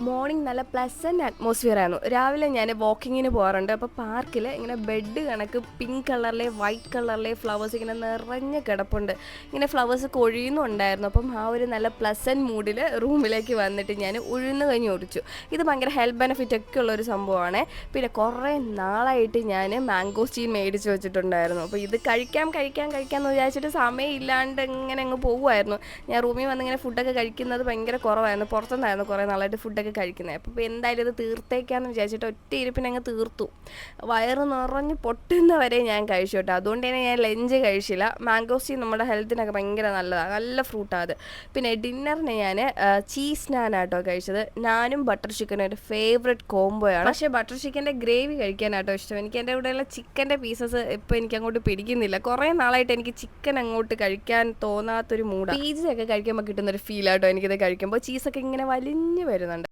Morning നല്ല pleasant atmosphere ആയിരുന്നു. രാവിലെ ഞാൻ വാക്കിങ്ങിന് പോകാറുണ്ട്. അപ്പോൾ പാർക്കിൽ ഇങ്ങനെ ബെഡ് കണക്ക് പിങ്ക് കളറിലെ വൈറ്റ് കളറിലെ ഫ്ലവേഴ്സ് ഇങ്ങനെ നിറഞ്ഞ് കിടപ്പുണ്ട്. ഇങ്ങനെ ഫ്ലവേഴ്സ് കൊഴിയുന്നുണ്ടായിരുന്നു. അപ്പം ആ ഒരു നല്ല പ്ലസൻറ്റ് മൂഡിൽ റൂമിലേക്ക് വന്നിട്ട് ഞാൻ ഉഴുന്ന് കഞ്ഞി കുടിച്ചു. ഇത് ഭയങ്കര ഹെൽത്ത് ബെനിഫിറ്റ് ഒക്കെ ഉള്ളൊരു സംഭവമാണ്. പിന്നെ കുറേ നാളായിട്ട് ഞാൻ മാംഗോസ്റ്റീൻ മേടിച്ച് വെച്ചിട്ടുണ്ടായിരുന്നു. അപ്പോൾ ഇത് കഴിക്കാമെന്ന് വിചാരിച്ചിട്ട് സമയമില്ലാണ്ട് ഇങ്ങനെ അങ്ങ് പോകുമായിരുന്നു. ഞാൻ റൂമിൽ വന്ന് ഇങ്ങനെ ഫുഡൊക്കെ കഴിക്കുന്നത് ഭയങ്കര കുറവായിരുന്നു. പുറത്തുനിന്നായിരുന്നു കുറേ നാളായിട്ട് ഫുഡൊക്കെ കഴിക്കുന്നത്. അപ്പോൾ എന്തായാലും ഇത് തീർത്തേക്കാന്ന് വിചാരിച്ചിട്ട് ഒറ്റ ഇരിപ്പിന് അങ്ങ് തീർത്തു. വയറ് നിറഞ്ഞ് പൊട്ടുന്നവരെ ഞാൻ കഴിച്ചു കേട്ടോ. അതുകൊണ്ട് തന്നെ ഞാൻ ലഞ്ച് കഴിച്ചില്ല. മാംഗോസ്റ്റീൻ നമ്മുടെ ഹെൽത്തിനൊക്കെ ഭയങ്കര നല്ലതാണ്, നല്ല ഫ്രൂട്ടാണ് അത്. പിന്നെ ഡിന്നറിന് ഞാൻ ചീസ് നാനാട്ടോ കഴിച്ചത്. നാനും ബട്ടർ ചിക്കനും ഒരു ഫേവറേറ്റ് കോംബോയാണ്. പക്ഷേ ബട്ടർ ചിക്കൻ്റെ ഗ്രേവി കഴിക്കാനാട്ടോ ഇഷ്ടം. എനിക്ക് എൻ്റെ ഇവിടെയുള്ള ചിക്കൻ്റെ പീസസ് ഇപ്പോൾ എനിക്ക് അങ്ങോട്ട് പിടിക്കുന്നില്ല. കുറേ നാളായിട്ട് എനിക്ക് ചിക്കൻ അങ്ങോട്ട് കഴിക്കാൻ തോന്നാത്തൊരു മൂഡാണ്. പീസയൊക്കെ കഴിക്കുമ്പോൾ കിട്ടുന്നൊരു ഫീലാട്ടോ എനിക്കിത് കഴിക്കുമ്പോൾ. ചീസൊക്കെ ഇങ്ങനെ വലിഞ്ഞ് വരുന്നുണ്ട്.